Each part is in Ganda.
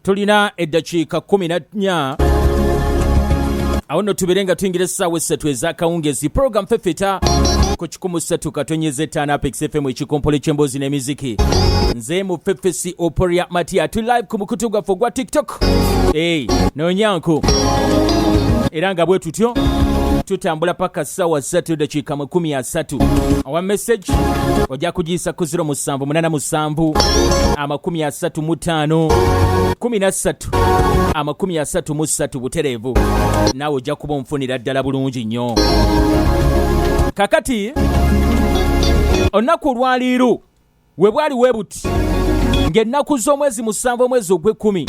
tulina eddakiika 14 awo nno tuberenga tuyingira essaawa 3 ez'akawungezi program fefeta ku 103.5 Apex FM ekikompolo ky'emboozi n'emiziki. Nze mu Fefesi Oporia Matia tuli live ku mukutu gwaffe gwa TikTok noonyanko era nga bwe tutyo tutambula paka ssaawa 3 dakiika 30. awa message ojja kugiyisa ku 0787 35 13 33 butereevu naawe ojja kuba onfunira ddala bulungi nnyo. Kakati olunaku olwaliiro we bwali we buti ng'ennaku z'omwezi 7 omwezi ogw'ekkumi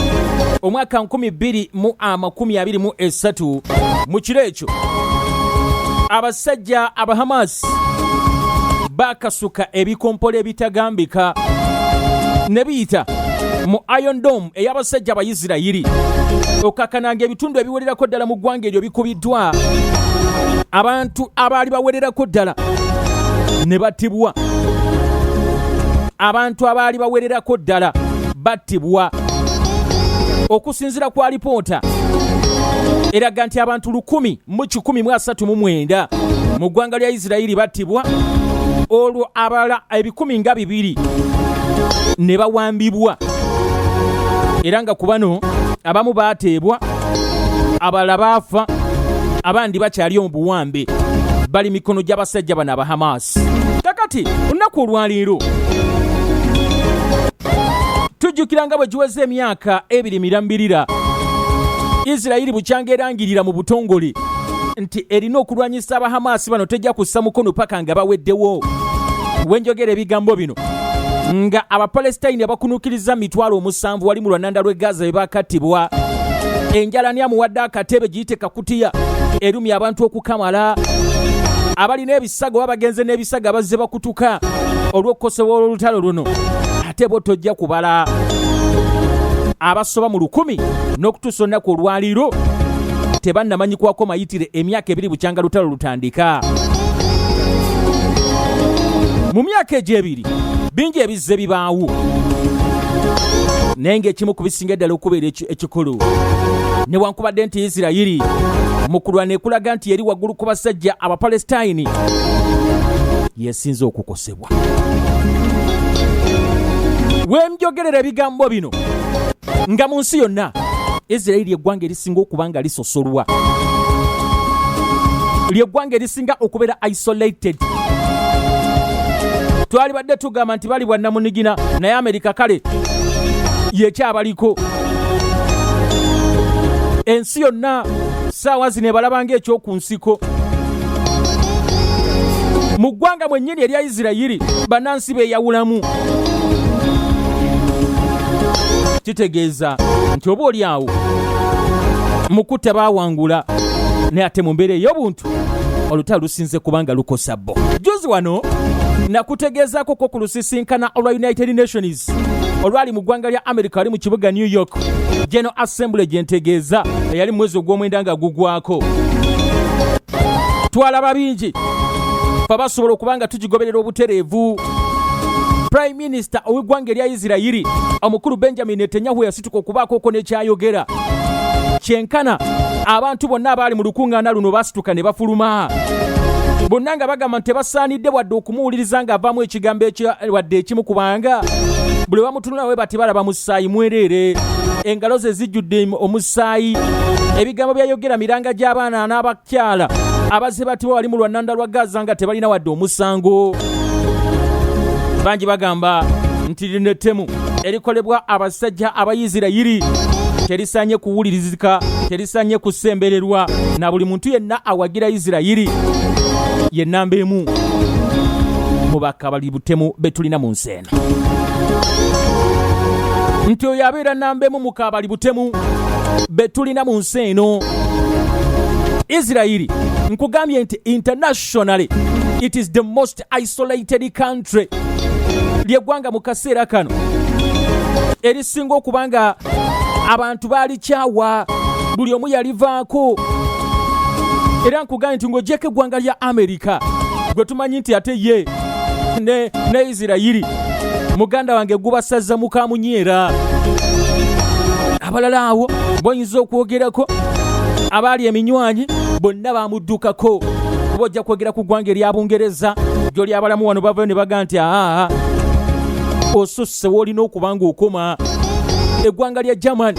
omwaka 2023 mu kiro ekyo abasajja aba Hamas bakasuka ebikompolo ebitagambika ne biyita mu Iron Dome ey'abasajja Abayisirayiri okakananga ebitundu ebiwererako ddala mu ggwanga eryo bikubiddwa abantu abaali bawererako ddala ne battibwa. Abantu abaali bawererako ddala battibwa. Okusinziira ku alipoota eraga nti abantu 1,139 mu ggwanga lya Isirayiri battibwa, olwo abalala 200 ne bawambibwa. Era nga ku bano abamu baateebwa, abalala baafa, abandi bakyali mu buwambe bali mikono gy'abasajja bano aba Hamas. Kakati olunaku olwaliiro tujjukira nga bwe giweze emyaka 2 mirambirira Isirayiri bukyanga erangirira mu butongole nti erina okulwanyisa aba Hamas bano tejja kussa mukono paka nga baweddewo. Wenjogera ebigambo bino nga Abapalesitayini abakunukiriza 70,000 wali mu lwananda lw'e Gaza be bakattibwa. Enjala nyamuwadde akatebe giyite kakutiya erumya abantu okukamala. Abalina ebisago babagenze n'ebisago bazze bakutuka olw'okukosebwa olutalo luno. Ate bo tojja kubala abasoba mu 1000 n'okutuusa olunaku olwaliiro tebannamanyikwako mayitire emyaka 2 bukyanga lutalo lutandika. Mu myaka egyo 2 bingi ebizze bibaawo naye ng'ekimu ku bisinga ddala okubeera ekikulu newankubadde nti Isirayiri mu kulwana ekulaga nti yeri waggulu ku basajja Abapalesitayini yesinze okukosebwa. Wemjogerera ebigambo bino nga mu nsi yonna Isirayiri eggwanga erisinga okuba nga lisosolwa, ly'eggwanga erisinga okubeera isolated. Twali badde tugamba nti bali bwannamunigina naye Amerika kale yekyabaliko. Ensi yonna saawa zino ebalaba ng'ekyokunsiko. Mu ggwanga mwennyini erya Isirayiri bannansi beeyawulamu. Kitegeeza nti oba oli awo mukutta baawangula naye ate mu mbeera ey'obuntu olutalo lusinze kubanga lukosa bo. Juzi wano nakutegeezaako ko ku lusisinkana olwa United Nations olwali mu ggwanga lya America ali mu kibuga New York, General Assembly gye ntegeeza eyali mu mwezi ogw'omwenda nga gugwako. Twalaba bingi basobola okubanga tugigoberera obutereevu. Prime Minister ow'eggwanga erya Isirayiri omukulu Benjamin Netanyahu yasituka okubaako n'ekyayogera. Kyenkana abantu bonna abaali mu lukuŋŋaana luno basituka ne bafuluma. Bonna nga bagamba nti tebasaanidde wadde okumuwuliriza ng'avaamu ekigambo wadde ekimu kubanga buli bamutunula we bati balaba musaayi mwereere, engalo ze zijjudde omusaayi. Ebigambo byayogera miranga gy'abaana n'abakyala abazze bati wali mu lwananda lwa Gaza nga tebalina wadde omusango. Bangi bagamba nti lino ettemu erikolebwa abasajja Abayisirayiri terisaanye kuwulirizika, terisaanye kusembererwa, na buli muntu yenna awagira Isirayiri ye nnamba emu mu bakabali butemu betulina mu nsi eno. Nti oyo abeera nnamba emu mu kabali butemu betulina mu nsi eno. Isirayiri nkugambye nti internationally it is the most isolated country. Ly'eggwanga mu kaseera kano erisinga okubanga abantu baali kyawa, buli omu yalivaako. Era nkugambye nti ng'ogyeko eggwanga lya Amerika gwe tumanyi nti ate ye ne Isirayiri muganda wange gubasazza mukamunyeera. abalala awo boyinza okwogerako abaali eminywanyi bonna bamuddukako kuba ojja kwogera ku ggwanga erya Bungereza gy'oli abalamu wano bavayo ne baga nti osusse woolina okuba ng'okoma eggwanga lya Germany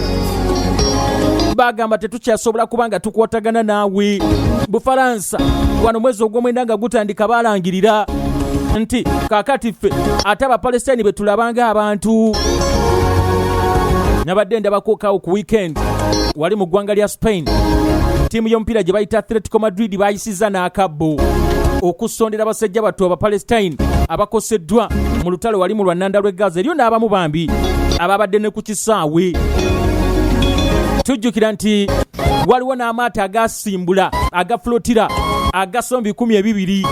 bagamba tetukyasobola kubanga tukwatagana naawe. Bufalansa wano mwezi ogw'omwenda nga gutandika balangirira nti kaakati ffe ate Abapalestina be tulabanga abantu. Nabadde ndabakookawo ku weekend wali mu ggwanga lya Spain, ttiimu y'omupiira gye bayita Atletico Madrid bayisiza n'akabbo okusondera abasajja battu Abapalestina abakoseddwa mu lutalo wali mu lwannanda lw'e Gaza. Eriyo n'abamu bambi ababadde ne ku kisaawe. Tujjukira nti waliwo n'amaato agasimbula agafulotira agasomba 200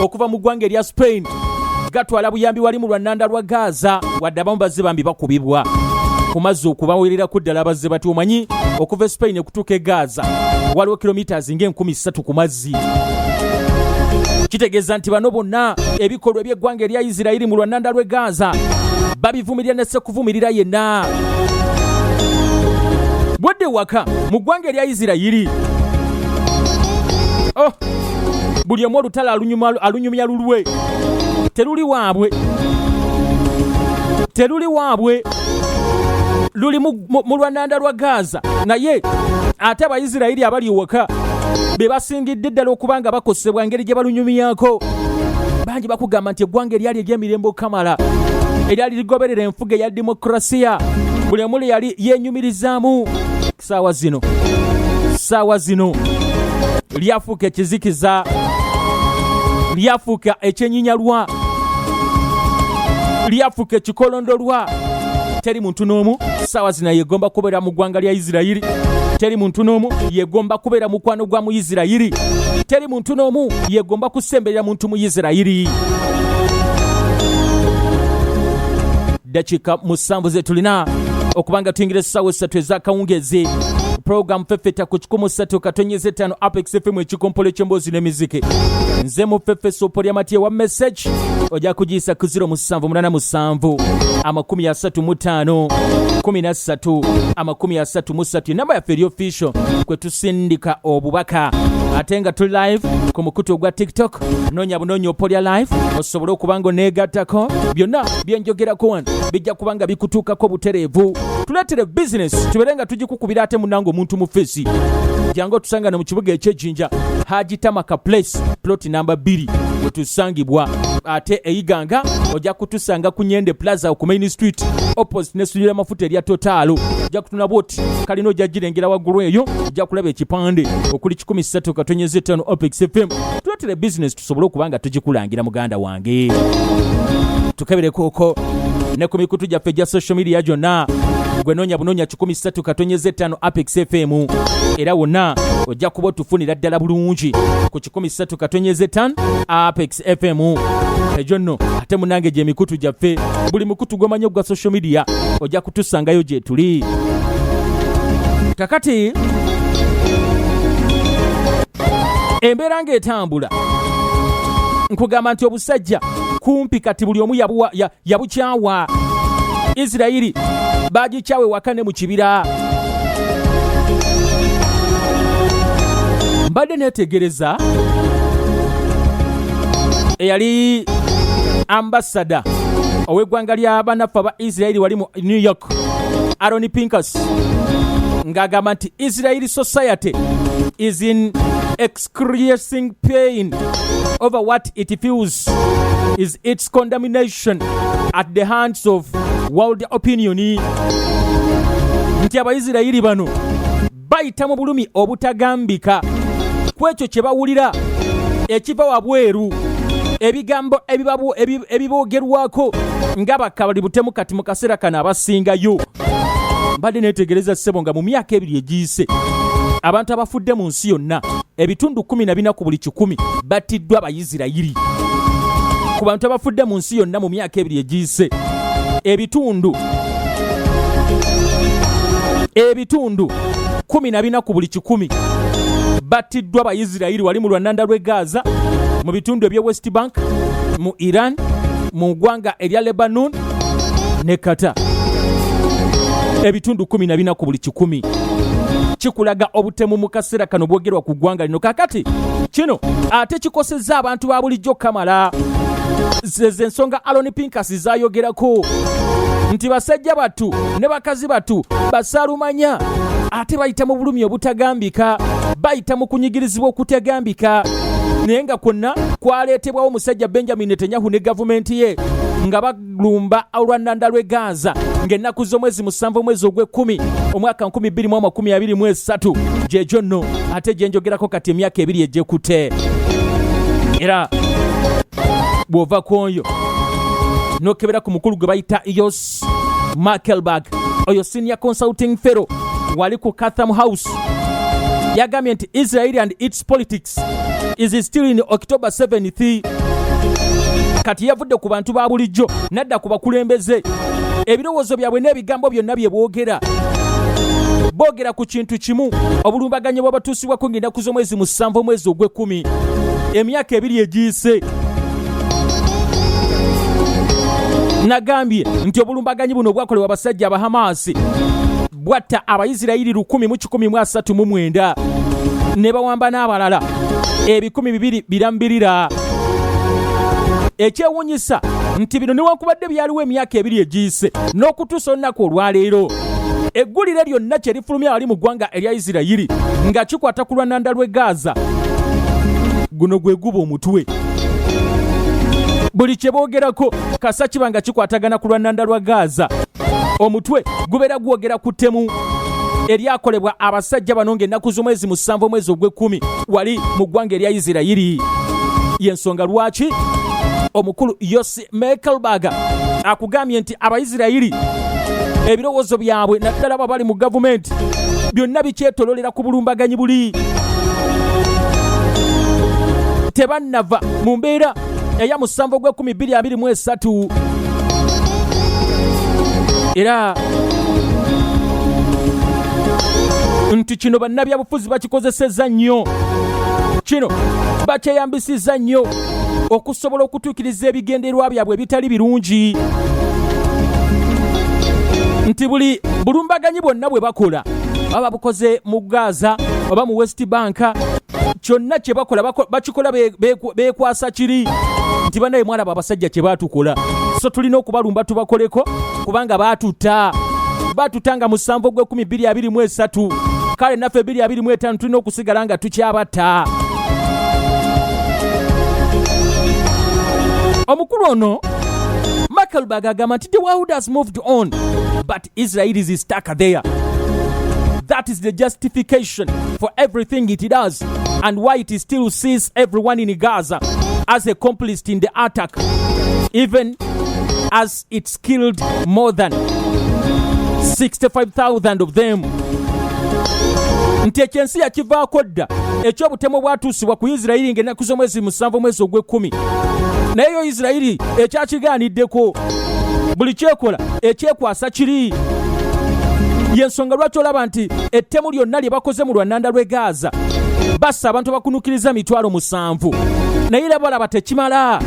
okuva mu ggwanga erya Spain gatwala buyambi wali mu lwannanda lwa Gaza, wadde abamu bazze bambi bakubibwa ku mazzi okubawerera ku ddala abazze bati omanyi okuva Spain okutuuka e Gaza waliwo kilometers nga3,000 ku mazzi. Kitegeeza nti bano bonna ebikolwa eby'eggwanga erya Isirayiri mu lwannanda lw'e Gaza babivumirira ne sekuvumirira yenna. Bwadde waka mu ggwanga erya Isirayiri buli omu olutalo alunyumya lulwe, teruli waabwe luli mu lwannanda lwa Gaza, naye ate Abayisirayiri abali waka be basingidde ddala okubanga bakosebwa ngeri gye balunyumyako. Bangi bakugamba nti eggwanga eryali ery'emirembe okamala, eryali ligoberera enfuga eya demokrasiya, buli omu yali yenyumirizaamu. Saawa zino lyafuuka ekizikiza, lyafuuka ekyenyinyalwa, lyafuuka ekikolondolwa. Teri muntu n'omu saawa zino yegomba kubeera mu ggwanga lya Isirayiri. Teri muntu n'omu yegomba kubeera mukwano gwa mu Isirayiri. Teri muntu n'omu yegomba kusemberera muntu mu Isirayiri. Dakiika 7 ze tulina okubanga tuyingira essaawa 3 ez'akawungezi. Program Fefeta ku 13.5 Apex FM ekikompolo ky'emboozi n'emiziki. Nze mu Fefe Sopolia Matie wa message ojja kugiyisa ku 0787 35 13 namba yaffe eri official kwe tusindika obubaka. Ate nga tuli live ku mukutu ogwa TikTok, noonya bunoonya Opolia live osobole okubanga oneegattako. Byonna byenjogerako wano bijja kubanga bikutuukako butereevu. Tuleetere business tubeere nga tugikukubira ate munango omuntu mu fesi. Jangu tusangane mu kibuga eky'Ejjinja Haji Tamaka Place plot number 2 wetusangibwa. Ate eyiganga ojja kutusanga ku Nyende Plaza ku Main Street opposite ne studio y'amafuta erya Total. Ojja kutuna boti kalino ojja girengera waggulu eyo, ojja kulaba ekipande okuli 13.5 Opex FM. Tuleetere business tusobole okubanga tugikulangira muganda wange. Tukebereko ne ku mikutu gyaffe gya social media gyonna gwe noonya bunoonya 13.5 Apex FM. Era wonna ojja kuba otufunira ddala bulungi ku 13.5 Apex FM. Ejo nno ate munange gye mikutu gyaffe, buli mukutu gw'omanyi gwa social media ojja kutusangayo gye tuli. Kakati embeera ng'etambula, nkugamba nti obusajja kumpi kati buli omu yabukyawa. Isirayiri bagikyawe wakane mu kibira. Mbadde neetegereza eyali ambassador ow'eggwanga ly'abanafu aba Isirayiri wali mu New York, Aaron Pincus, ng'agamba nti Israeli society is in excruciating pain over what it feels is its condemnation at the hands of world opinion. Nti Abayisirayiri bano bayita mu bulumi obutagambika kwekyo kye bawulira ekiva wabweru, ebigambo ebiboogerwako nga bakabali butemu kati mu kaseera kano abasingayo. Mbadde neetegereza ssebo nga mu myaka 2 egiyise abantu abafudde mu nsi yonna ebitundu 14 ku buli 100 battiddwa Abayisirayiri. Ku bantu abafudde mu nsi yonna mu myaka 2 egiyise ebitundu 14 ku buli 100 battiddwa Abayisirayiri wali mu lwannanda lw'e Gaza, mu bitundu eby'e West Bank, mu Iran, mu ggwanga erya Lebanon ne Qatar. ebitundu 14 ku buli 100. Kikulaga obutemu mu kaseera kano bwogerwa ku ggwanga lino. Kakati kino ate kikosezza abantu ba bulijjo kamala. Zeze ensonga Alon Pinkas zayogerako nti basajja batu ne bakazi batu basaalumanya ate bayita mu bulumi obutagambika, bayita mu kunyigirizibwa okutegambika. Naye nga kwonna kwaleetebwawo omusajja Benjamin Netanyahu ne gavumenti ye nga balumba olwannanda lw'e Gaza ng'ennaku z'omwezi 7 omwezi ogw'e10 omwaka 2023 gyegyo nno ate gyenjogerako kati emyaka 2 egyekute. Era bw'ova ku oyo n'okebera ku mukulu gwe bayita Yos Makelberg, oyo senior consulting fellow wali ku Chatham House, yagambye nti Israel and its politics is still in October 7th. Kati yavudde ku bantu ba bulijjo nadda ku bakulembeze. Ebirowoozo byabwe n'ebigambo byonna bye boogera ku kintu kimu, obulumbaganye bw'abatuusibwako ng'ennaku z'omwezi 7 omwezi ogw'e10 emyaka 2 egiyise. Nagambye nti obulumbaganyi buno bwakolebwa abasajja aba Hamas bwatta Abayisirayiri 1,139 ne bawamba n'abalala 200 birambirira. Ekyewuunyisa nti bino newankubadde byaliwo emyaka 2 egiyise n'okutuusa olunaku olwaleero, eggulire lyonna kye lifulumya wali mu ggwanga erya Isirayiri nga kikwata ku lwannanda lw'e Gaza, guno gwe guba omutwe. Buli kye boogerako kasa kiba nga kikwatagana ku lwannanda lwa Gaza, omutwe gubeera gwogera ku ttemu eryakolebwa abasajja bano ng'ennaku z'omwezi 7 omwezi ogw'e10 wali mu ggwanga erya Isirayiri. Y'ensonga lwaki omukulu Yossi Mekelberg akugambye nti Abayisirayiri ebirowoozo byabwe naddala bali mu gavumenti byonna bikyetololera ku bulumbaganyi buli. Tebannava mu mbeera eya 7 gw'e10 era nti kino bannabyabufuzi bakikozesezza nnyo, kino bakyeyambisizza nnyo okusobola okutuukiriza ebigendererwa byabwe ebitali birungi. Nti buli bulumbaganyi bwonna bwe bakola baba bukoze mu Gaza oba mu West Bank, kyonna kye bakola bakikola beekwasa kiri nti banaye mwalaba abasajja kye baatukola, so tulina okubalumba tubakoleko kubanga baatuta nga mu 7 gw'e10 kale naffe 2025 tulina okusigala nga tukyabatta. Omukulu ono Mekelberg agamba nti the world has moved on but Israel is stuck there. That is the justification for everything it does and why it still sees everyone in Gaza as a complice in the attack, even as it's killed more than 65,000 of them. Nti ekyensi yakivaako dda ekyobutemu bwatuusibwa ku Isirayiri ng'ennaku z'omwezi 7 omwezi ogw'e10, naye yo Isirayiri ekyakigaaniddeko buli kyekola ekyekwasa kiri. Y'ensonga lwaki olaba nti ettemu lyonna lye bakoze mu lwannanda lw'e Gaza bassa abantu bakunukiriza 7,000 naye era balaba tekimala,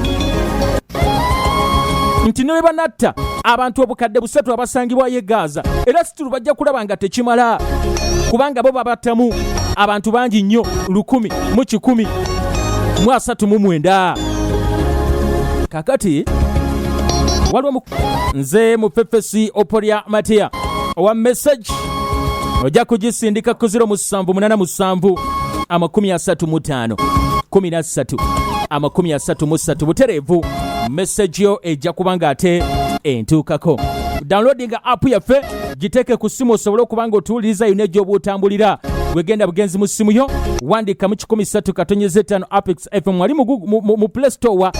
nti ne banatta abantu obukadde 3 abasangibwayo e Gaza era situlu bajja kulaba nga tekimala kubanga bo babattamu abantu bangi nnyo 1,139. Kakati waliwo nze mu Fefesi Opolia Matia owa message ojja kugisindika ku 0787 35 13 butereevu. Message yo ejja kubanga ate entuukako. Downloading app yaffe giteeke ku simu osobole okubanga otuwuliriza yonna gy'oba otambulira. Wegenda bugenzi mu simu yo wandika mu 13 Apex FM wali mu Play Store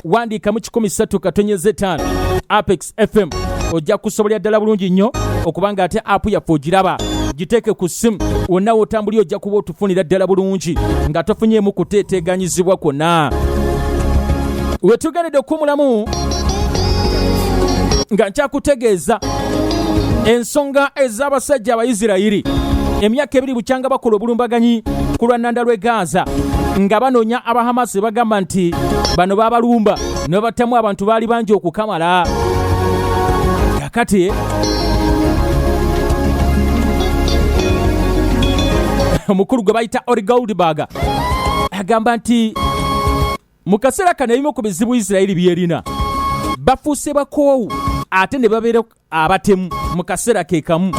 wandika mu 13 Apex FM ojja kusobolera ddala bulungi nnyo okubanga ate app yaffe ogiraba. Giteeke ku simu wonna wotambulira ojja kuba otufunira ddala bulungi nga tofunyeemu kuteeteganyizibwa kwonna. Wetuganidde okumulamu nga nkyakutegeeza ensonga ez'abasajja Abayisirayiri emyaka 2 bukyanga bakola obulumbaganyi ku lwannanda lw'e Gaza nga banoonya aba Hamas bagamba nti bano babalumba ne battamu abantu baali bangi okukamala. kakati omukulu gwe bayita Ori Goldberg agamba nti mu kaseera kano ebimu ku bizibu Isirayiri byerina bafuuse bakoowu ate ne babeera abatemu mu kaseera ke kamu,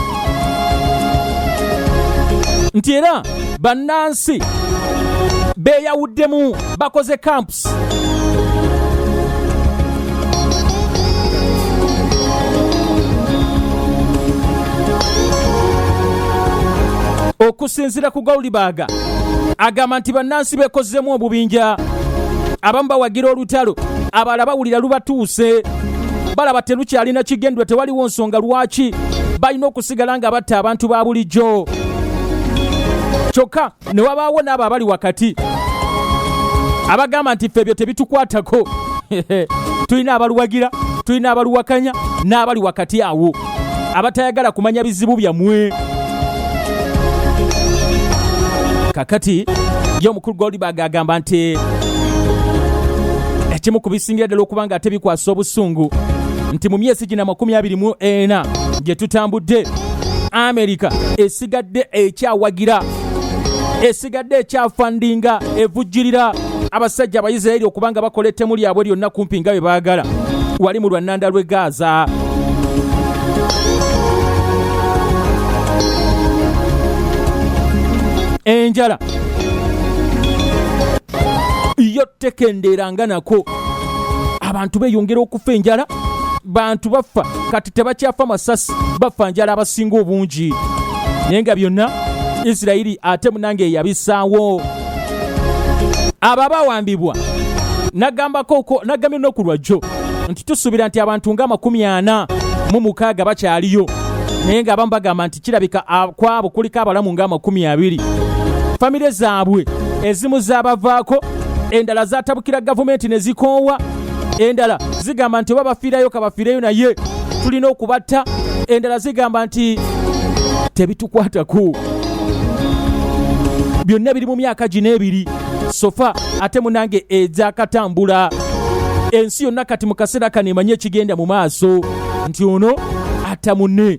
nti era bannansi beeyawuddemu bakoze camps okusinziira ku Goldberg agamba nti bannansi beekozeemu obubinja, abamu bawagira olutalo, abalala bawulira lubatuuse, balaba terukyalina kigendwa, tewaliwo nsonga lwaki balina okusigala nga batta abantu ba bulijjo. Kyokka ne wabaawo n'abo abali wakati abagamba nti ffe ebyo tebitukwatako. Tulina abaluwagira, tulina abaluwakanya, n'abali wakati awo abatayagala kumanya bizibu byammwe. Kakati ye omukulu Goldberg agamba nti ekimu ku bisingira ddala okuba nga ate bikwasa obusungu nti mu myezi gina 24 gye tutambudde, Amerika esigadde ekyawagira, esigadde ekyafandinga, evujjirira abasajja Abayisirayiri okuba nga bakola ettemu lyabwe lyonna kumpi nga bwe baagala wali mu lwannanda lw'e Gaza. Enjala yo tekendeeranga nako, abantu beeyongera okufa enjala, bantu bafa, kati tebakyafa masasi, bafa njala abasinga obungi. Naye nga byonna Isirayiri ate munange yabisaawo. Abo abawambibwa nagambye n'oku lwajjo nti tusuubira nti abantu nga 46 bakyaliyo, naye nga abamu bagamba nti kirabika kwabo kuliko abalamu nga 20. Famire zaabwe ezimu zaabavaako, endala zatabukira gavumenti ne zikoowa, endala zigamba nti oba bafiirayo kabafiireyo naye tulina okubatta, endala zigamba nti tebitukwatako. Byonna biri mu myaka gino ebiri sofa ate munange ezakatambula. Ensi yonna kati mu kaseera kano emanye ekigenda mu maaso nti ono atamunne.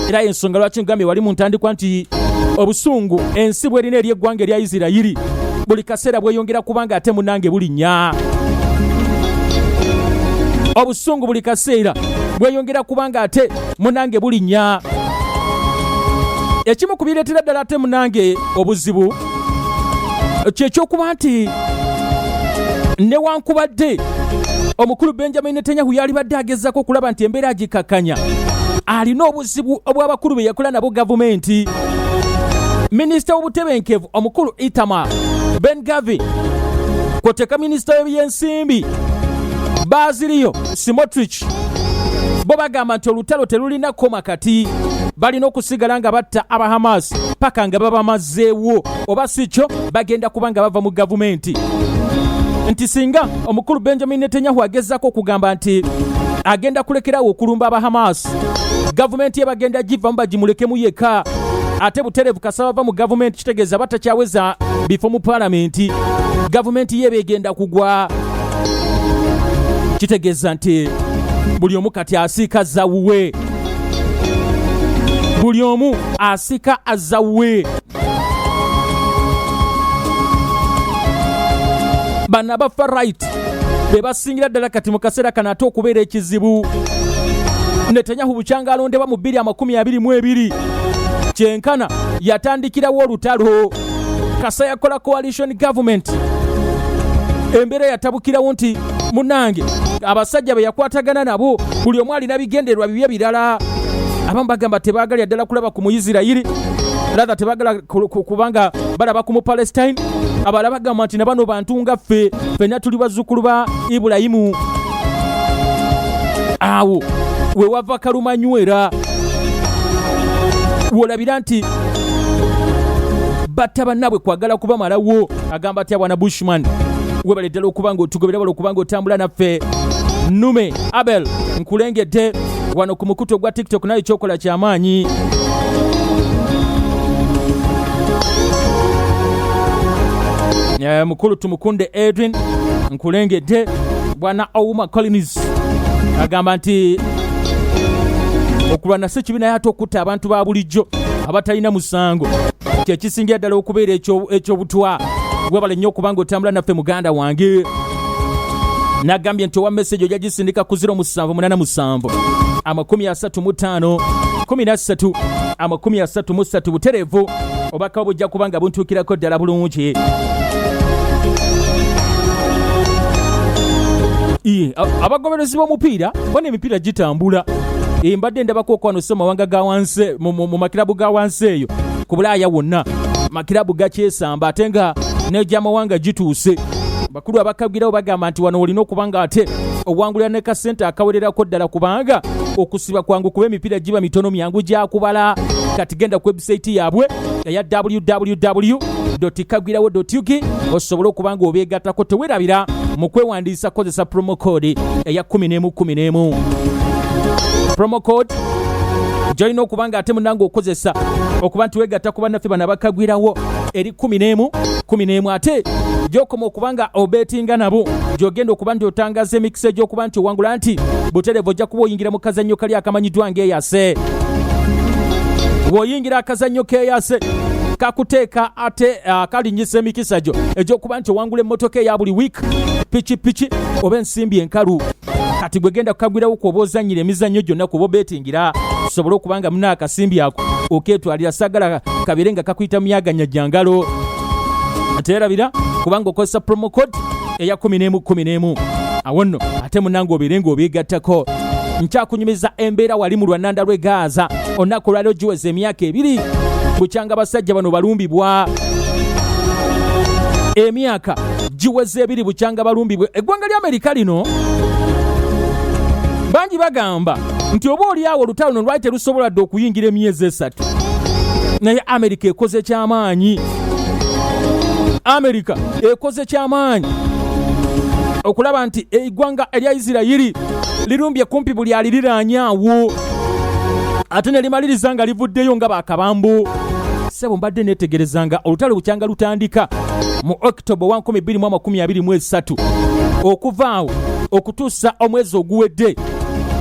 Era ensonga lwaki ngambye wali mu ntandikwa nti obusungu ensi bwerina eri eggwanga erya Isirayiri buli kaseera bweyongera kubanga ate munange bulinnya. Obusungu buli kaseera bweyongera kubanga ate munange bulinnya. Ekimu ku bireetera ddala ate munange obuzibu kyekyokuba nti newankubadde omukulu Benjamin Netanyahu yalibadde agezaako okulaba nti embeera agikakanya, alina obuzibu obw'abakulu be yakola nabo gavumenti. Minisita w'obutebenkevu omukulu Itamar Ben-Gvir kwoteka minisita w'ebyensimbi Bazilio Smotrich bo bagamba nti olutalo telulina koma kati, balina okusigala nga batta aba Hamas paka nga babamazeewo, oba si kyo bagenda kuba nga bava mu gavumenti. Nti singa omukulu Benjamin Netanyahu agezaako okugamba nti agenda kulekerawo okulumba aba Hamas, gavumenti ye bagenda givamu bagimulekemu yekka, ate butereevu kasaba bava mu gavumenti kitegeeza batakyaweza bifo mu paalamenti, gavumenti ye begenda kugwa. Kitegeeza nti buli omu kati asiika zawuwe, buli omu asiika azawuwe. Bano aba far-right be basingira ddala kati mu kaseera kano ate okubeera ekizibu. Netanyahu bukyanga alondebwa mu 2022 kyenkana yatandikirawo olutalo, kasa yakola coalition government, embeera yatabukirawo nti munange abasajja be yakwatagana nabo buli omu alina bigendererwa bibye birala. Abamu bagamba tebaagalya ddala kulaba ku Muyisirayiri, rather tebaagala kubanga balaba ku Mupalestine, abalala bagamba nti nabano bantu nga ffe, ffenna tuli bazzukulu ba Ibulayimu. Awo we wava kalumanywera, wolabira nti batta bannabwe kwagala kubamalawo. Agamba ati abwana Bushman webale ddala okuba nga otugobera, wala okuba nga otambula naffe. Nume Abel nkulengedde wano ku mukutu gwa TikTok, naye kyokola kyamaanyi. Mukulu tumukunde Edwin nkulengedde. Bwana Ouma Collins agamba nti okulwana Ssekibina yate okutta abantu ba bulijjo abatalina musango kyekisingira ddala okubeera ekyobutwa. Webale nnyo okubanga otambula naffe muganda wange. Nagambye nti owa message ojja gisindika ku 0787 35 13 33 butereevu obaka obujja kubanga buntuukirako ddala bulungi. Abagoberezi b'omupiira bona emipiira gitambula. Mbadde ndabako okwano so mawanga ga wansi mu makirabu ga wansi eyo ku Bulaaya wonna makirabu gakyesamba ate nga n'egy'amawanga gituuse. Bakulu abakagirawo bagamba nti wano olina okubanga ate owangulira ne kasente akawererako ddala kubanga okusiba kwangu kuba emipiira giba mitono myangu gyakubala. Kati genda ku website yaabwe eya www.kagwirawo.uk osobole okubanga obeegattako. Tewerabira mu kwewandiisa kozesa promo code eya 1111. Promo code gy'olina okubanga ate munange okozesa okuba nti weegatta ku bannaffe bano abakagwirawo eri 11 ate gy'okoma okubanga obeetinga nabo gy'ogenda okuba nti otangaza emikisa egy'okuba nti owangula nti butereevu ojja kuba oyingira mu kazannyo kali akamanyiddwa ng'eyase. Bw'oyingira akazannyo k'eyase kakuteeka ate kalinyisa emikisa gyo egy'okuba nti owangula emmotoka eya buli wiiki, pikipiki oba ensimbi enkalu. Kati gwe genda kukagwirawo kwoba ozannyira emizannyo gyonna kuba obeetingira osobole okubanga muna akasimbi ako okeetwalira sagala kabeere nga kakuyita myaganya jjangalo. Teerabira kubanga okozesa promo code eya 1111 awo nno ate munange obeere ng'obeegattako. Nkyakunyumiza embeera wali mu lwannanda lw'e Gaza olunaku olwaliro giweza emyaka 2 bukyanga abasajja bano balumbibwa. Emyaka giweze 2 bukyanga balumbibwa. Eggwanga lya Amerika lino bangi bagamba nti oba oli awo olutalo luno lwali terusobola dde okuyingira emyezi 3 naye Amerika ekoze kyamaanyi. Amerika ekoze kyamaanyi okulaba nti eggwanga erya Isirayiri lirumbye kumpi buli aliriraanye awo ate ne limaliriza nga livuddeyo nga bakabambo. Ssebo mbadde neetegerezanga olutalo bukyanga lutandika mu October 2023 okuva awo okutuusa omwezi oguwedde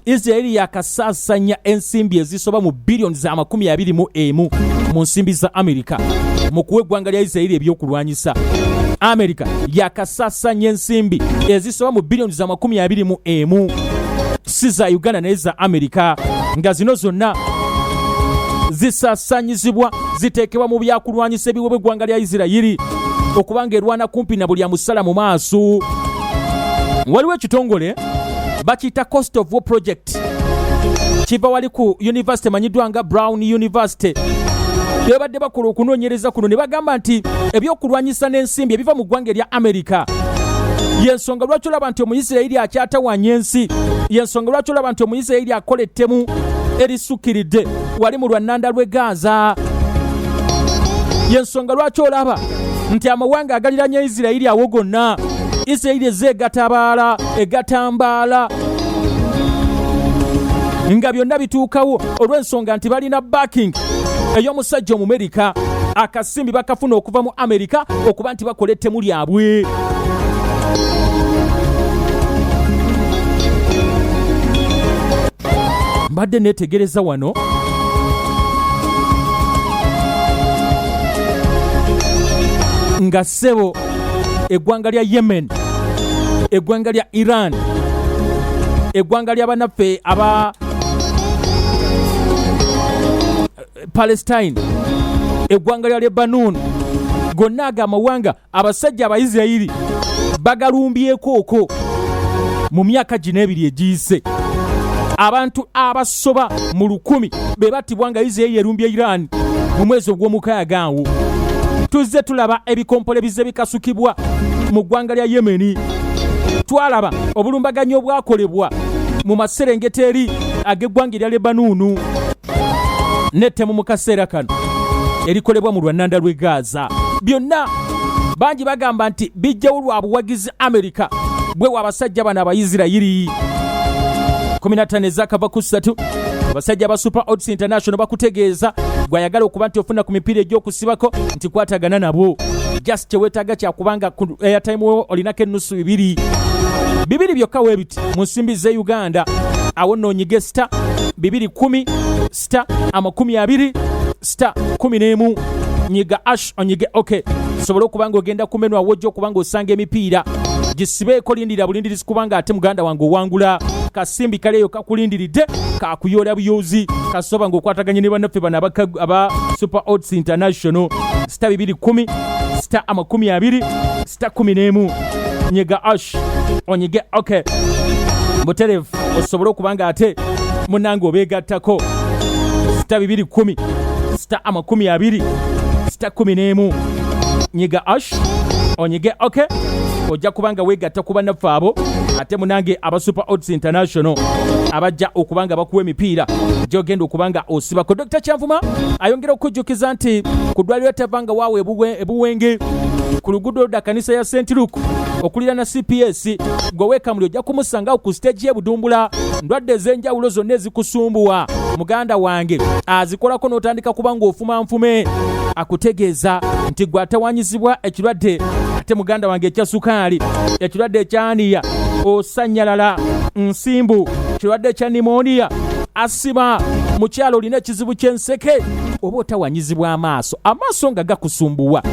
Israeli yakasaasanya ensimbi ezisoba mu billions za 21 mu nsimbi za Amerika mu kuwa eggwanga lya Israeli ebyokulwanyisa. Amerika yakasaasanya ensimbi ezisoba mu billions za 21 si za Uganda naye za Amerika nga zino zonna zisaasanyizibwa ziteekebwa mu byakulwanyisa ebiwo bw'eggwanga lya Isirayiri okubanga erwana kumpi na buli amusala mu maaso. Waliwo ekitongole bakiyita Cost of War Project kiva wali ku University manyiddwa nga Brown University. Bebadde bakola okunoonyereza kuno ne bagamba nti ebyokulwanyisa n'ensimbi ebiva mu ggwanga erya Amerika yensonga lwaki olaba nti Omuyisirayiri akyatawanya ensi, yensonga lwaki olaba nti Omuyisirayiri akola ettemu erisukkiridde wali mu lwannanda lw'e Gaza, yensonga lwaki olaba nti amawanga agaliranye Isirayiri awo gonna Isirayiri ezeegatabaala egatambaala nga byonna bituukawo olw'ensonga nti balina backing ey'omusajja Omumerika. Akasimbi bakafuna okuva mu Amerika okuba nti bakola ettemu lyabwe. Mbadde neetegereza wano nga ssebo eggwanga lya Yemen, eggwanga lya Iran, eggwanga lya bannaffe aba Palestine, eggwanga lya Lebanon, gonna ago amawanga abasajja Abayisirayiri bagalumbyeko mu myaka gino 2 egiyise. Abantu abasoba mu 1000 be battibwa nga Isirayiri erumbye Iran mu mwezi ogw'omukaaga awo. Tuzze tulaba ebikompole bize bikasukibwa mu ggwanga lya Yemeni. Twalaba obulumbaganyo obwakolebwa mu maserengeta eri ag'eggwanga erya Lebanonu n'ettemu mu kaseera kano erikolebwa mu lwannanda lw'e Gaza. Byonna bangi bagamba nti bijjawo lwa buwagizi Amerika bwewa abasajja bano Abayisirayiri. 15 ezakava ku 3 abasajja ba Super Odds International bakutegeeza gwayagala okuba nti ofuna ku mipiira egy'okusibako nti kwatagana nabo. Just kyewetaaga kyakubanga ku airtime wo olinako ennusu 2 byokka weebiti mu nsimbi ze Uganda. Awo nno onyige star 210 star 20 star 11 nyiga ash onyige okay sobola okubanga ogenda kumenwa wojjo kubanga osanga emipiira gisibeeko lindira bulindirizi kubanga ate muganda wange owangula kasimbi kaleyo kakulindiridde kakuyola buyozi kasoba ng'okwataganye ne bannaffe bano aba Super Odds International star 210 star 20 star 11 nyiga ash onyige okay buterevu osobola okubanga ate munange obeegattako star 210 star 20 star 11 nyiga ash onyige okay ojja kubanga weegatta ku bannaffe abo ate munange aba Super Odds International abajja okubanga bakuwa emipiira gy'ogenda okubanga osibako. Dr. Kyanvuma ayongera okujjukiza nti ku ddwaliro Tavanga waawe ebuwenge ku luguudo lwa kanisa ya St. Luke okulira na CPS gweweekamuli ojja kumusanga ku stage y'ebudumbula ndwadde ez'enjawulo zonna ezikusumbuwa muganda wange azikolako n'otandika kubanga ofuma nfume akutegeeza nti gwe atawanyizibwa ekirwadde ate muganda wange ekya sukaali ekirwadde ekyaniya osanyalala nsimbu kirwadde ekya nimoniya asima mukyalo olina ekizibu ky'enseke oba otawanyizibwa amaaso nga gakusumbuwa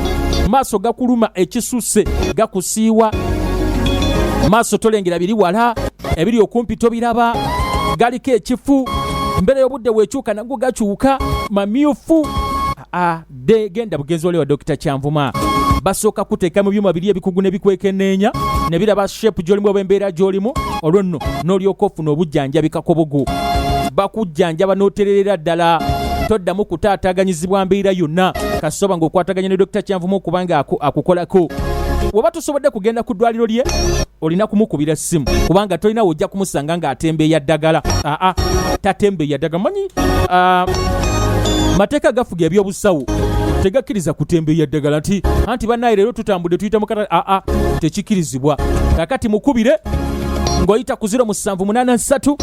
maaso gakuluma ekisusse gakusiiwa maaso tolengera biri wala ebiri okumpi tobiraba galiko ekifu mbere y'obudde weekyuka nago gakyuka mamyufu genda bugenzi wali wa Dr. Kyanvuma basooka kuteeka mu byuma biri ebikugu ne bikwekenneenya ne biraba shepu gy'olimu oba embeera gy'olimu olwo nno n'olyoka ofuna obujjanjabikako bugu bakujjanjaba n'otererera ddala toddamu kutaataganyizibwa mbeera yonna kasoba ng'okwataganya ne Dr. Kyanvuma okubanga akukolako woba tosobodde kugenda ku ddwaliro lye olina kumukubira essimu kubanga tolina wojja kumusanga ng'atembeeya ddagala tatembeeya ddagala manyi mateeka gafuga ebyobusawo tegakkiriza kutembeeya ddagala anti bannaye leero tutambudde tuyita mukata tekikkirizibwa kakati mukubire ng'oyita ku 0783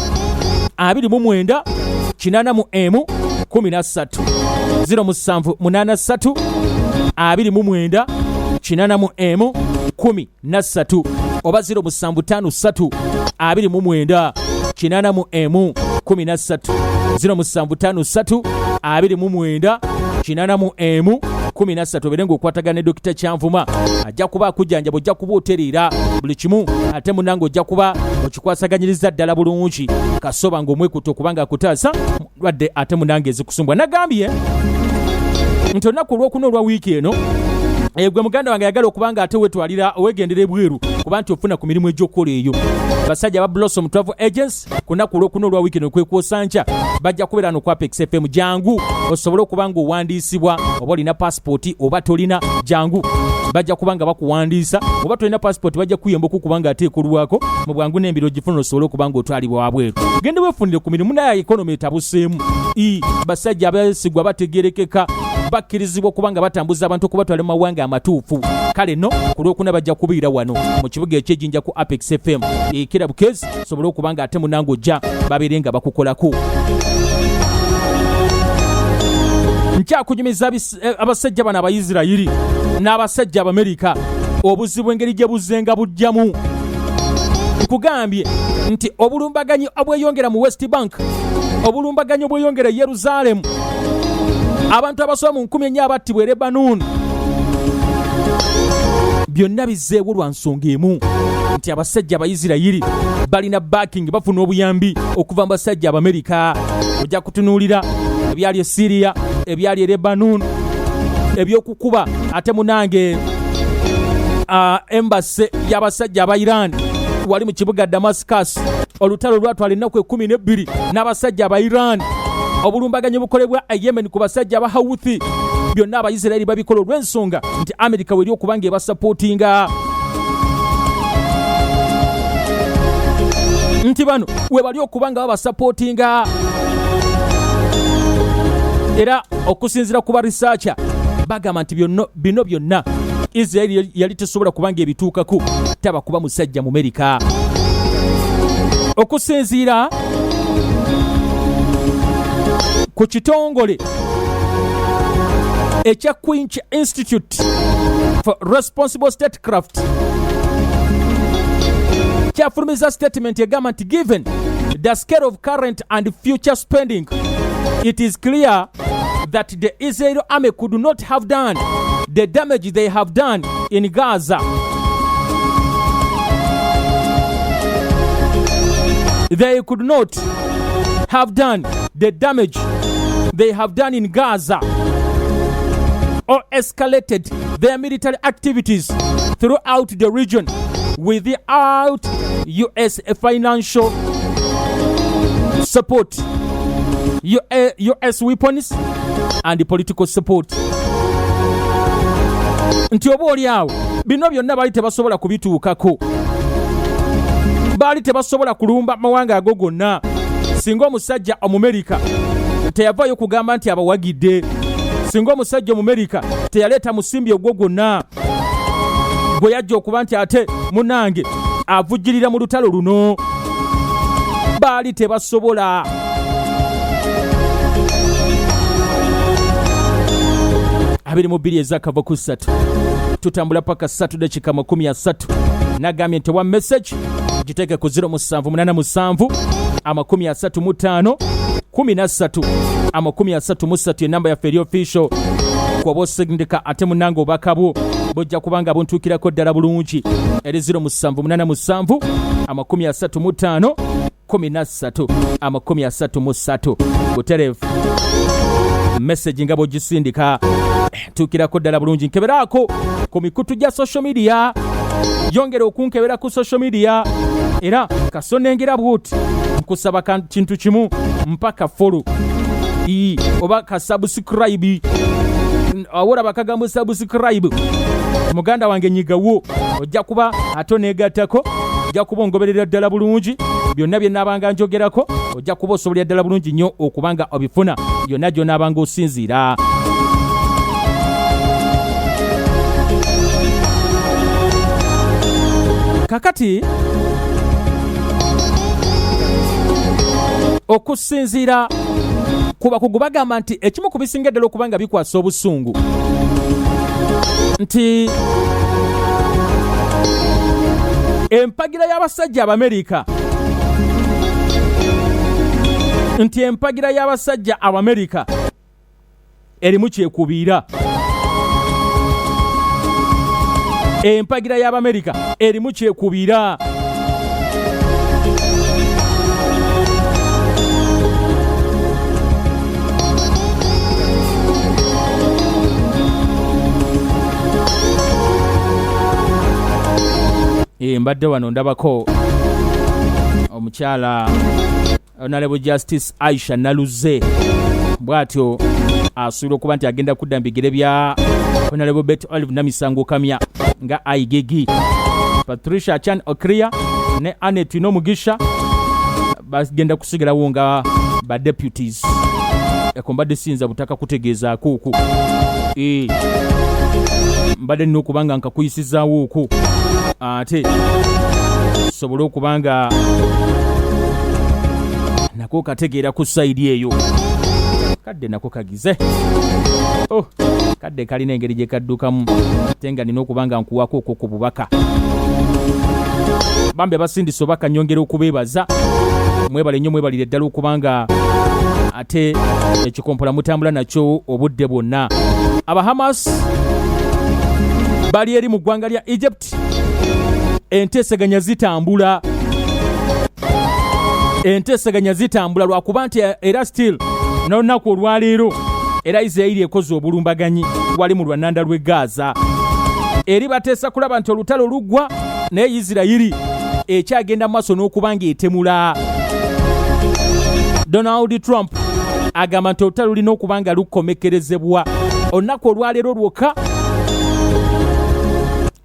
29 8 13 0783 29 8 13 oba 0753 29 8 13 0753 29 8 13 obere ng'okwatagana ne Dr. Kyanvuma ajja kuba akujjanjaba ojja kuba otereera buli kimu ate munange ojja kuba okikwasaganyiriza ddala bulungi kasoba ng'omwekuta okubanga akutaasa lwadde ate munange ezikusumbwa nagambye nti olunaku olwokuna olwa wiiki eno gwe muganda wange ayagala okubanga ate wetwalira owegendera ebweru kuba nti ofuna ku mirimu egy'okukola eyo basajja ba Blossom Travel Agents ku lunaku olwokuna olwa wiiki eno kwekwosanca bajja kubeera no ku Apex FM jangu osobole okubanga owandiisibwa oba olina passport oba tolina jangu bajja kubanga bakuwandiisa oba tolina passport bajja kuyamba okukubanga ateekolwako mu bwangu n'embiro gifuna osobole okubanga otwalibwa wabweru gende weefunire ku mirimu naye ekonomi etabuseemu basajja abeesigwa bategerekeka bakkirizibwa okubanga batambuza abantu okubatwala mu mawanga amatuufu kale no ku lwokuna bajja kubiira wano mu kibuga ekyejjinja ku Apex FM ekira bukezi sobole okubanga ate munange ojja babeere nga bakukolako nkyakunyumiza abasajja bano Abayisirayiri n'abasajja Abamerika obuzibu engeri gye buzzenga bujjamu nkugambye nti obulumbaganyi obweyongera mu West Bank obulumbaganyi obweyongera e Yerusaalemu abantu abasoba mu 10,000 abattibwa e Lebanon byonna bizzeewo lwa nsonga emu nti abasajja Abayisirayiri balina backing bafuna obuyambi okuva mu basajja Abamerika ojja kutunuulira ebyali e Syria ebyali e Lebanon ebyokukuba ate munange embassy y'abasajja aba Iran wali mu kibuga Damascus olutalo lwatwala ennaku 12 n'abasajja aba Iran obulumbaganyi bukolebwa e Yemen ku basajja aba Houthi byonna Abayisirayiri babikola olw'ensonga nti Amerika weri okubanga ebasapootinga nti bano we bali okubanga babasapootinga era okusinziira ku ba researcher bagamba nti bino byonna Israeli yali tesobola kubanga ebituukako taba kuba musajja mu Amerika okusinziira ku kitongole ekya Queen's Institute for Responsible Statecraft kyafulumiza statement egamba nti given the scale of current and future spending it is clear that the Israel army could not have done the damage they have done in Gaza. They could not have done the damage they have done in Gaza or escalated their military activities throughout the region without U.S. financial support, U.S. weapons and political support. Nti oba oli awo bino byonna baali tebasobola kubituukako, baali tebasobola kulumba mawanga ago gonna singa omusajja Omumerika teyavaayo kugamba nti abawagidde, singa omusajja Omumerika teyaleeta musimbi ogwo gwonna gwe yajja okuba nti ate munange avujjirira mu lutalo luno, baali tebasobola. Abiri mu bbiri ezakava ku 3 tutambula paka 3 dakika 30. Nagambye nti wa message giteeke ku 0787 35 13 33 enamba yaffe eri official kuba osindika ate munange obakabo bojja kubanga buntuukirako ddala bulungi eri 0787 35 13 33 butereevu. Message nga bw'ogisindika tuukirako ddala bulungi. Nkeberaako ku mikutu gya social media, yongera okunkebera ku social media era kasonengera bwoti nkusaba kintu kimu, mpaka follow oba ka subscribe. Awola bakagambo subscribe muganda wange nyigawo ojja kuba atoneegattako, ojja kuba ongoberera ddala bulungi byonna bye naabanga njogerako, ojja kuba osobolera ddala bulungi nnyo okubanga obifuna byonna gy'onaabanga osinziira. Kakati okusinziira ku bakugu bagamba nti ekimu ku bisinga ddala okubanga bikwasa obusungu nti empagira y'abasajja Abamerika, nti empagira y'abasajja Abamerika erimu kyekubiira. Empagira y'Abamerika erimu kyekubiira. Mbadde wano ndabako omukyala Honorable Justice Aisha Naluze bwatyo asuubira okuba nti agenda kudda mu bigere bya Honorable Betty Olive Namisango Kamya nga Aigegi, Patricia Chan Okria ne Annette Nomugisha bagenda kusigalawo nga ba deputies. Mbadde sinza butaka kutegeeza kuku mbadde nina okubanga nkakuyisizaawo oku ate sobole okubanga nako kategeera ku sayidi eyo. Kadde nako kagize kadde kalina engeri gye kaddukamu ate nga nina okubanga nkuwako okwo ku bubaka. Bambi abasindisa obaka nyongera okubeebaza, mwebale nnyo, mwebalire ddala okubanga ate ekikompola mutambula nakyo obudde bwonna. Abahamas bali eri mu ggwanga lya Egypt, enteeseganya zitambula lwakuba nti era still n'olunaku olwaleero era Isirayiri ekoze obulumbaganyi wali mu lwannanda lw'e Gaza. Eri bateesa kulaba nti olutalo luggwa naye Isirayiri ekyagenda mu maaso n'okubanga etemula. Donald Trump agamba nti olutalo lulina okubanga lukomekerezebwa. Olunaku olwaleero lwokka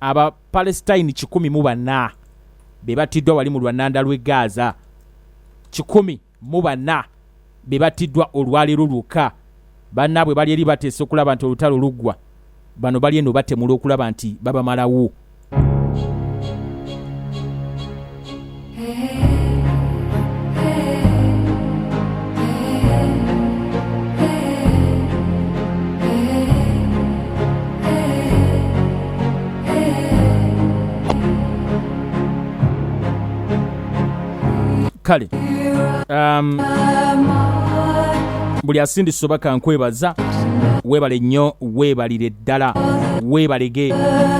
aba Palestine 104 be batiddwa wali mu lwannanda lw'e Gaza. 104 be batiddwa olwaleero lwokka. Bannaabwe bali eri bateesa okulaba nti olutalo luggwa, bano bali eno batemula okulaba nti babamalawo. Kale buli asindise oba kankwebaza weebale nnyo weebalire ddala weebalege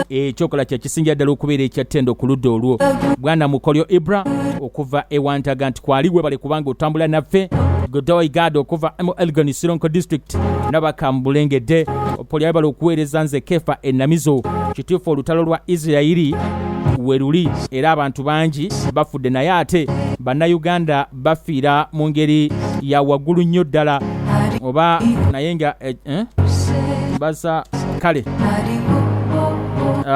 ekyokola kyekisingira ddala okubeera ekyattendo ku ludda olwo bwana mukolyo Ibra okuva ewantaga nti kwali weebale kubanga otambula naffe Godoy Gado okuva mu Elgon Sironko District nabakambulengedde opoli weebale okuweereza nze Kefa Enamizo kituufu olutalo lwa Isirairi weruli era abantu bangi bafudde naye ate bannayuganda bafiira mu ngeri ya waggulu nnyo ddala oba naye nga basa kale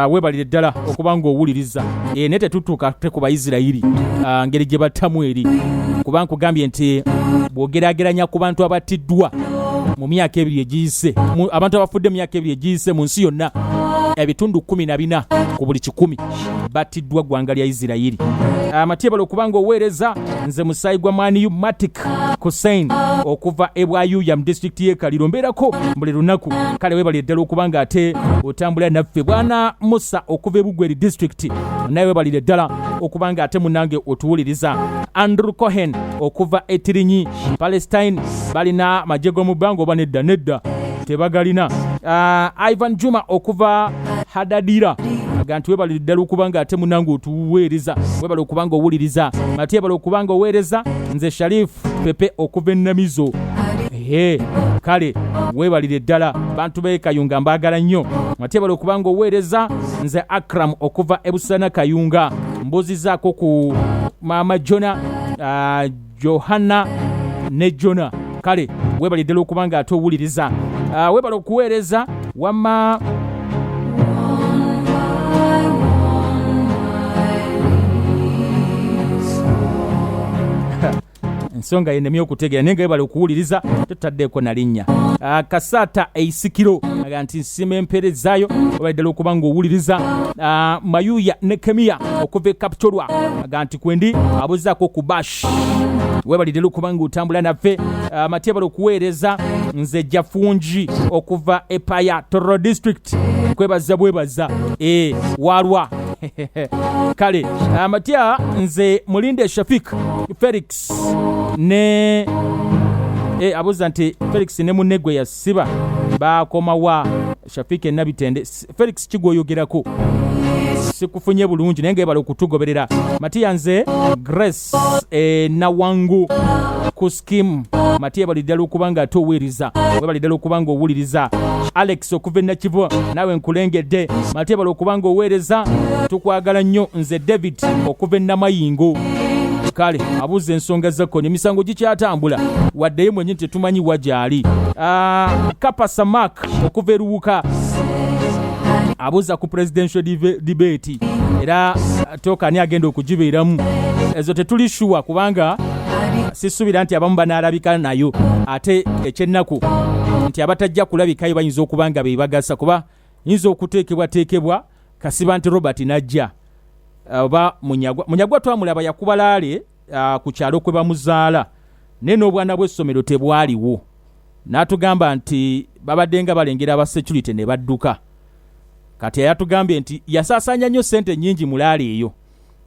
weebalire ddala okuba ng'owuliriza naye tetutuuka te ku Bayisirayiri ngeri gye battamu eri kuba nkugambye nti bw'ogeraageranya ku bantu abattiddwa mu myaka ebiri egiyise abantu abafudde mu myaka ebiri egiyise mu nsi yonna ebitundu 14 ku buli 100 battiddwa ggwanga lya Isirayiri. Amatyebalo okubanga oweereza nze musaayi gwa Maniyu Matic Hussein okuva ebwayuya mu disitulikiti y'e Kaliro mbeerako buli lunaku kale weebali ddala okubanga ate otambula naffe bwana Musa okuva e Bugweri disitulikiti naye weebalire ddala okubanga ate munnange otuwuliriza. Andrew Cohen okuva e Tirinyi Palestine balina magye g'omu bbanga oba nedda tebagalina. Ivan Juma okuva Hadadira agantu weebali ddala okubanga ate munnange otuweereza weebali okubanga owuliriza matyebala okubanga oweereza nze Sharif Pepe okuva Enamizo kale weebalire ddala bantu b'e Kayunga mbaagala nnyo matyebala okubanga oweereza nze Akram okuva Ebusana Kayunga mbuzizaako ku Mama Jona Johanna ne Jona kale weebali ddala okubanga ate owuliriza weebala okuweereza wamma ensonga yenemye okutegeera naye nga weebala okuwuliriza tutaddeeko na linnya Kasata Eisikiro aga nti nsima emperezaayo weebali ddala okuba ng'owuliriza Mayuya ne Kemia okuva e Kapchorwa aga nti kwendi abuzaako ku Bash weebali ddala okuba ng'otambula naffe matyebala okuweereza nze Jafunji okuva e Paya Toro District kwebaza bwebaza walwa kale amatya nze Mulinde Shafik Felix ne abuza nti Felix ne munegwe yasiba bakomawa Shafik Nabitende Felix kigoyogerako sikufunye bulungi naye ngebala okutugoberera Matiya nze Grace Nawangu ku scheme Matiya bali ddala okubanga atoweeriza webali ddala okubanga owuliriza Alex okuva Nakivu nawe nkulengedde Matiya bali okubanga oweereza tukwagala nnyo nze David okuva Namayingo kale abuze ensonga zakoni emisango gikyatambula waddeyo mwenye tetumanyi wajali Kapa Samak okuva Eruwuka abuza ku presidential debate era toka ni agenda okujibeeramu ezo tetulishuwa kubanga sisubira nti abamu banaalabika nayo ate ekyennaku nti abatajja kulabikayo bayinza okubanga beebagasa kuba yinza okuteekebwa kasiba nti Robert najja oba munyagwa twamulaba yakuba laale ku kyalo kwe bamuzaala naye n'obwana bw'essomero tebwaliwo n'atugamba nti babadde nga balengera aba security ne badduka kati yatugambye nti yasaasaanya nnyo ssente nnyingi mu laale eyo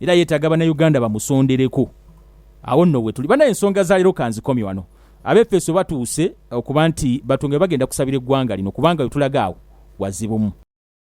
era yeetaaga bannayuganda bamusondereko awo nno we tuli bana ensonga za leero kanzikomye wano ab'Efeso batuuse okuba nti batonge bagenda kusabira eggwanga lino kubanga we tulaga awo wazibumu